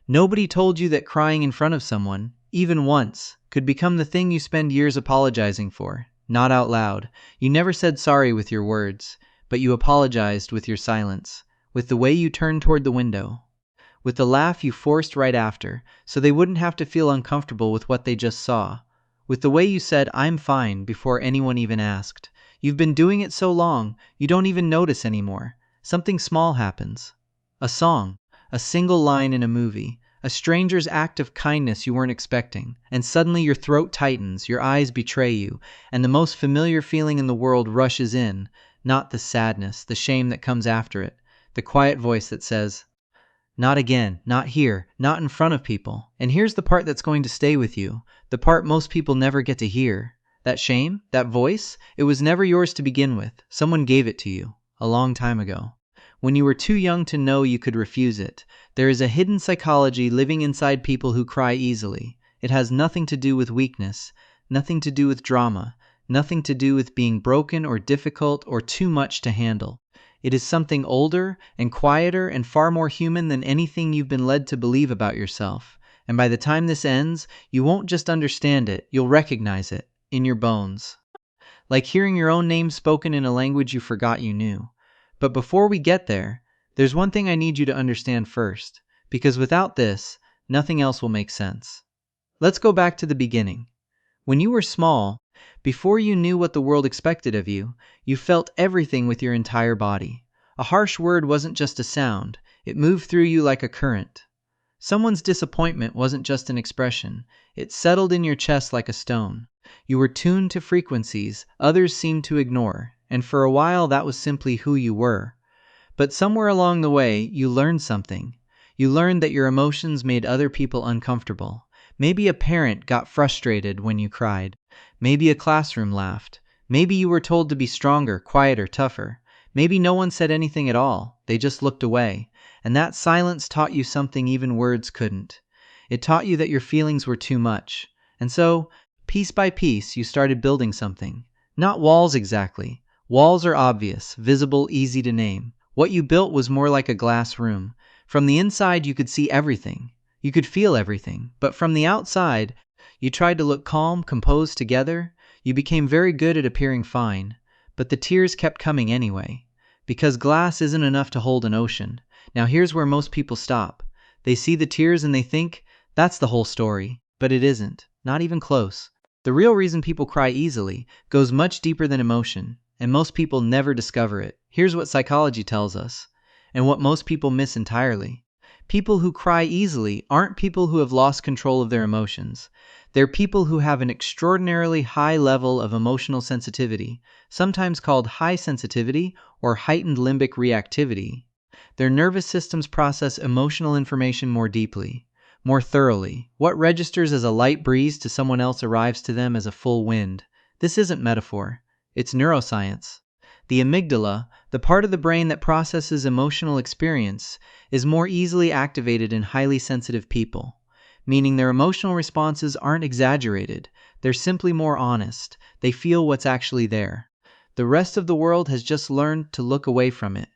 Nobody told you that crying in front of someone, even once, could become the thing you spend years apologizing for, not out loud. You never said sorry with your words, but you apologized with your silence, with the way you turned toward the window, with the laugh you forced right after, so they wouldn't have to feel uncomfortable with what they just saw, with the way you said, "I'm fine," before anyone even asked. You've been doing it so long, you don't even notice anymore. Something small happens. A song, a single line in a movie, a stranger's act of kindness you weren't expecting, and suddenly your throat tightens, your eyes betray you, and the most familiar feeling in the world rushes in, not the sadness, the shame that comes after it, the quiet voice that says, "Not again, not here, not in front of people." And here's the part that's going to stay with you, the part most people never get to hear. That shame, that voice, it was never yours to begin with. Someone gave it to you, a long time ago. When you were too young to know you could refuse it. There is a hidden psychology living inside people who cry easily. It has nothing to do with weakness, nothing to do with drama, nothing to do with being broken or difficult or too much to handle. It is something older and quieter and far more human than anything you've been led to believe about yourself. And by the time this ends, you won't just understand it, you'll recognize it in your bones. Like hearing your own name spoken in a language you forgot you knew. But before we get there, there's one thing I need you to understand first, because without this, nothing else will make sense. Let's go back to the beginning. When you were small, before you knew what the world expected of you, you felt everything with your entire body. A harsh word wasn't just a sound, it moved through you like a current. Someone's disappointment wasn't just an expression, it settled in your chest like a stone. You were tuned to frequencies others seemed to ignore, and for a while that was simply who you were. But somewhere along the way, you learned something. You learned that your emotions made other people uncomfortable. Maybe a parent got frustrated when you cried. Maybe a classroom laughed. Maybe you were told to be stronger, quieter, tougher. Maybe no one said anything at all. They just looked away. And that silence taught you something even words couldn't. It taught you that your feelings were too much. And so, piece by piece, you started building something. Not walls exactly. Walls are obvious, visible, easy to name. What you built was more like a glass room. From the inside, you could see everything. You could feel everything. But from the outside, you tried to look calm, composed together. You became very good at appearing fine. But the tears kept coming anyway. Because glass isn't enough to hold an ocean. Now here's where most people stop. They see the tears and they think, that's the whole story. But it isn't. Not even close. The real reason people cry easily goes much deeper than emotion. And most people never discover it. Here's what psychology tells us, and what most people miss entirely. People who cry easily aren't people who have lost control of their emotions. They're people who have an extraordinarily high level of emotional sensitivity, sometimes called high sensitivity or heightened limbic reactivity. Their nervous systems process emotional information more deeply, more thoroughly. What registers as a light breeze to someone else arrives to them as a full wind. This isn't metaphor. It's neuroscience. The amygdala, the part of the brain that processes emotional experience, is more easily activated in highly sensitive people, meaning their emotional responses aren't exaggerated, they're simply more honest, they feel what's actually there. The rest of the world has just learned to look away from it.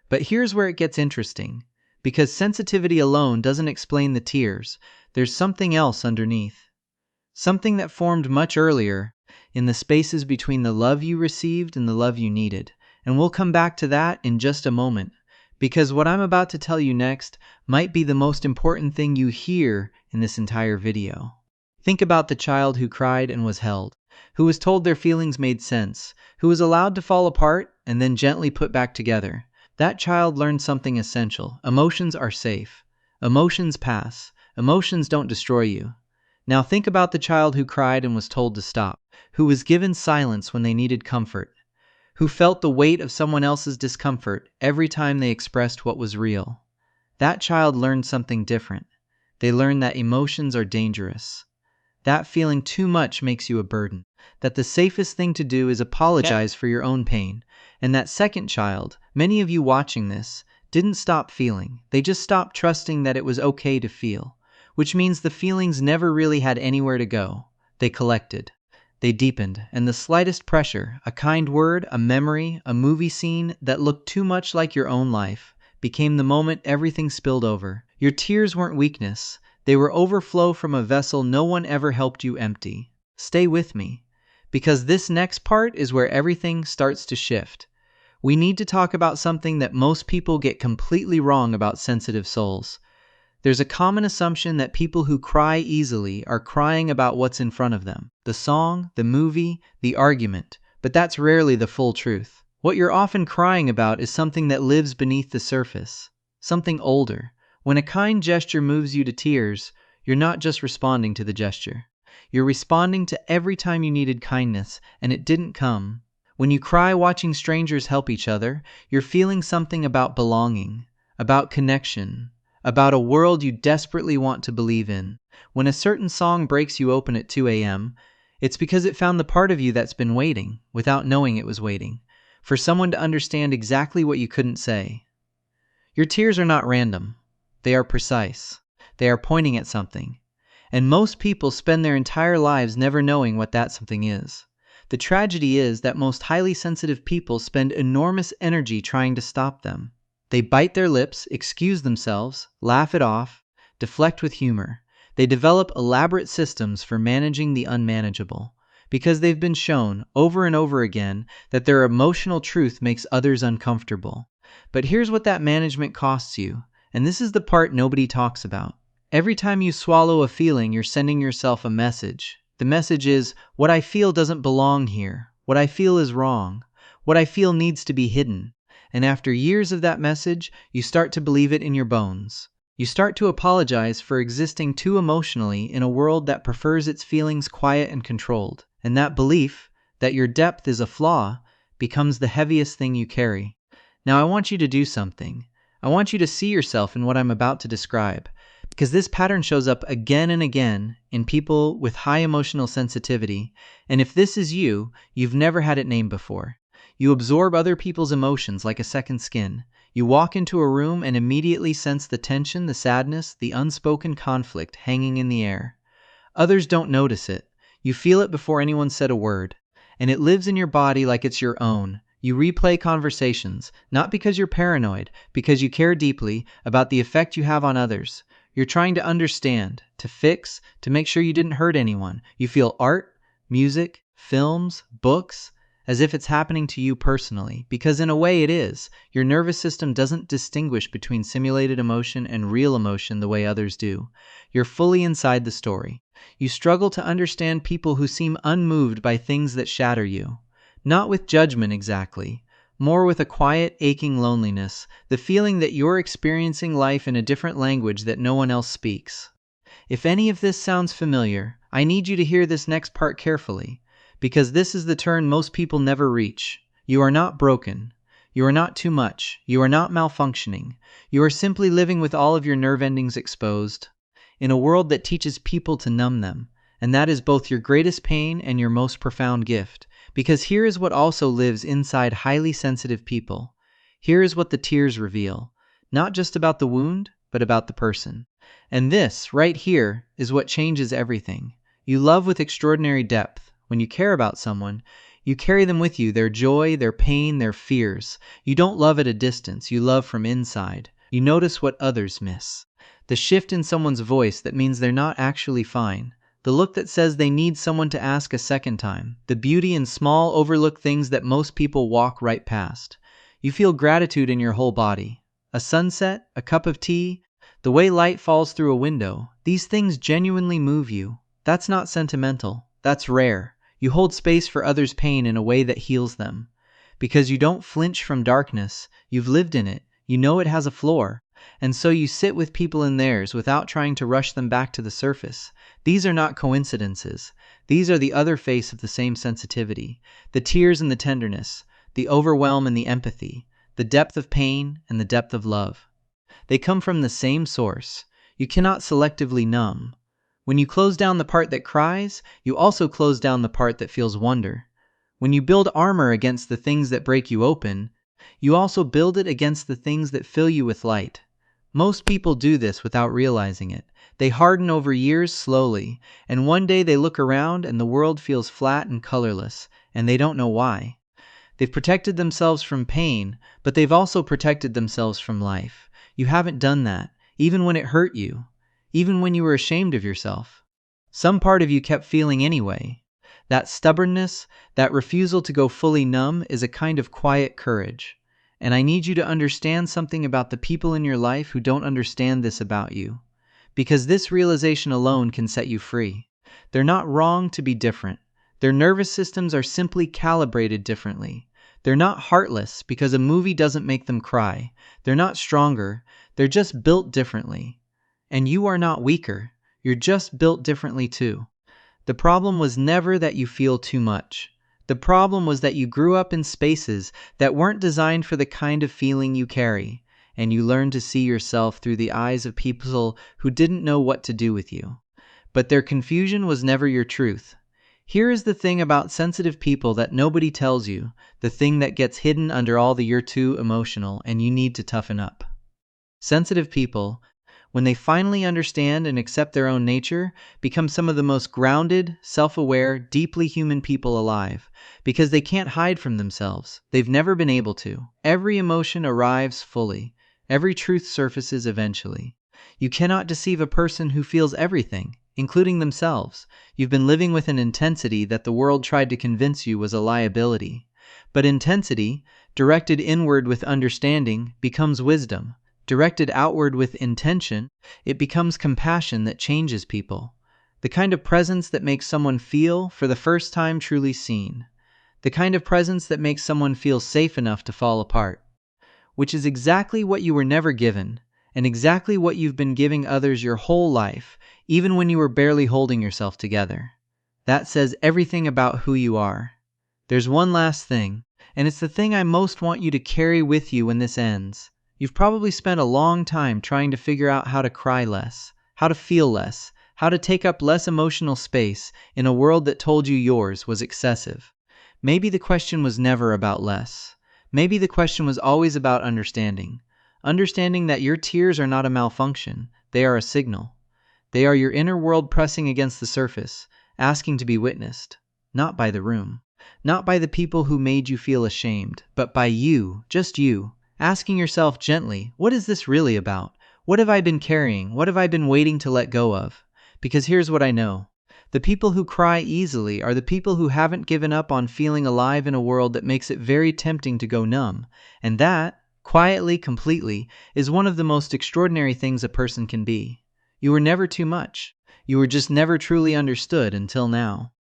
But here's where it gets interesting. Because sensitivity alone doesn't explain the tears, there's something else underneath. Something that formed much earlier, in the spaces between the love you received and the love you needed. And we'll come back to that in just a moment, because what I'm about to tell you next might be the most important thing you hear in this entire video. Think about the child who cried and was held, who was told their feelings made sense, who was allowed to fall apart and then gently put back together. That child learned something essential. Emotions are safe. Emotions pass. Emotions don't destroy you. Now think about the child who cried and was told to stop, who was given silence when they needed comfort, who felt the weight of someone else's discomfort every time they expressed what was real. That child learned something different. They learned that emotions are dangerous. That feeling too much makes you a burden. That the safest thing to do is apologize for your own pain. And that second child, many of you watching this, didn't stop feeling. They just stopped trusting that it was okay to feel. Which means the feelings never really had anywhere to go. They collected. They deepened, and the slightest pressure, a kind word, a memory, a movie scene that looked too much like your own life, became the moment everything spilled over. Your tears weren't weakness. They were overflow from a vessel no one ever helped you empty. Stay with me, because this next part is where everything starts to shift. We need to talk about something that most people get completely wrong about sensitive souls. There's a common assumption that people who cry easily are crying about what's in front of them, the song, the movie, the argument, but that's rarely the full truth. What you're often crying about is something that lives beneath the surface, something older. When a kind gesture moves you to tears, you're not just responding to the gesture. You're responding to every time you needed kindness, and it didn't come. When you cry watching strangers help each other, you're feeling something about belonging, about connection, about a world you desperately want to believe in. When a certain song breaks you open at 2 a.m., it's because it found the part of you that's been waiting, without knowing it was waiting, for someone to understand exactly what you couldn't say. Your tears are not random. They are precise. They are pointing at something. And most people spend their entire lives never knowing what that something is. The tragedy is that most highly sensitive people spend enormous energy trying to stop them. They bite their lips, excuse themselves, laugh it off, deflect with humor. They develop elaborate systems for managing the unmanageable, because they've been shown, over and over again, that their emotional truth makes others uncomfortable. But here's what that management costs you, and this is the part nobody talks about. Every time you swallow a feeling, you're sending yourself a message. The message is, what I feel doesn't belong here. What I feel is wrong. What I feel needs to be hidden. And after years of that message, you start to believe it in your bones. You start to apologize for existing too emotionally in a world that prefers its feelings quiet and controlled. And that belief, that your depth is a flaw, becomes the heaviest thing you carry. Now I want you to do something. I want you to see yourself in what I'm about to describe, because this pattern shows up again and again in people with high emotional sensitivity, and if this is you, you've never had it named before. You absorb other people's emotions like a second skin. You walk into a room and immediately sense the tension, the sadness, the unspoken conflict hanging in the air. Others don't notice it. You feel it before anyone said a word, and it lives in your body like it's your own. You replay conversations, not because you're paranoid, because you care deeply about the effect you have on others. You're trying to understand, to fix, to make sure you didn't hurt anyone. You feel art, music, films, books, as if it's happening to you personally, because in a way it is. Your nervous system doesn't distinguish between simulated emotion and real emotion the way others do. You're fully inside the story. You struggle to understand people who seem unmoved by things that shatter you. Not with judgment exactly, more with a quiet, aching loneliness, the feeling that you're experiencing life in a different language that no one else speaks. If any of this sounds familiar, I need you to hear this next part carefully, because this is the turn most people never reach. You are not broken. You are not too much. You are not malfunctioning. You are simply living with all of your nerve endings exposed, in a world that teaches people to numb them, and that is both your greatest pain and your most profound gift. Because here is what also lives inside highly sensitive people. Here is what the tears reveal, not just about the wound, but about the person. And this, right here, is what changes everything. You love with extraordinary depth. When you care about someone, you carry them with you, their joy, their pain, their fears. You don't love at a distance, you love from inside. You notice what others miss. The shift in someone's voice that means they're not actually fine. The look that says they need someone to ask a second time. The beauty in small, overlooked things that most people walk right past. You feel gratitude in your whole body. A sunset, a cup of tea, the way light falls through a window. These things genuinely move you. That's not sentimental. That's rare. You hold space for others' pain in a way that heals them. Because you don't flinch from darkness. You've lived in it. You know it has a floor. And so you sit with people in theirs without trying to rush them back to the surface. These are not coincidences. These are the other face of the same sensitivity. The tears and the tenderness, the overwhelm and the empathy, the depth of pain and the depth of love. They come from the same source. You cannot selectively numb. When you close down the part that cries, you also close down the part that feels wonder. When you build armor against the things that break you open, you also build it against the things that fill you with light. Most people do this without realizing it. They harden over years slowly, and one day they look around and the world feels flat and colorless, and they don't know why. They've protected themselves from pain, but they've also protected themselves from life. You haven't done that. even when it hurt you, even when you were ashamed of yourself. Some part of you kept feeling anyway. That stubbornness, that refusal to go fully numb is a kind of quiet courage. And I need you to understand something about the people in your life who don't understand this about you. Because this realization alone can set you free. They're not wrong to be different. Their nervous systems are simply calibrated differently. They're not heartless because a movie doesn't make them cry. They're not stronger. They're just built differently. And you are not weaker. You're just built differently too. The problem was never that you feel too much. The problem was that you grew up in spaces that weren't designed for the kind of feeling you carry, and you learned to see yourself through the eyes of people who didn't know what to do with you. But their confusion was never your truth. Here is the thing about sensitive people that nobody tells you, the thing that gets hidden under all the "you're too emotional and you need to toughen up." Sensitive people, when they finally understand and accept their own nature, become some of the most grounded, self-aware, deeply human people alive, because they can't hide from themselves. They've never been able to. Every emotion arrives fully. Every truth surfaces eventually. You cannot deceive a person who feels everything, including themselves. You've been living with an intensity that the world tried to convince you was a liability. But intensity, directed inward with understanding, becomes wisdom. Directed outward with intention, it becomes compassion that changes people. The kind of presence that makes someone feel, for the first time, truly seen. The kind of presence that makes someone feel safe enough to fall apart. Which is exactly what you were never given, and exactly what you've been giving others your whole life, even when you were barely holding yourself together. That says everything about who you are. There's one last thing, and it's the thing I most want you to carry with you when this ends. You've probably spent a long time trying to figure out how to cry less, how to feel less, how to take up less emotional space in a world that told you yours was excessive. Maybe the question was never about less. Maybe the question was always about understanding. Understanding that your tears are not a malfunction, they are a signal. They are your inner world pressing against the surface, asking to be witnessed. Not by the room. Not by the people who made you feel ashamed, but by you, just you. Asking yourself gently, what is this really about? What have I been carrying? What have I been waiting to let go of? Because here's what I know. The people who cry easily are the people who haven't given up on feeling alive in a world that makes it very tempting to go numb. And that, quietly, completely, is one of the most extraordinary things a person can be. You were never too much. You were just never truly understood until now.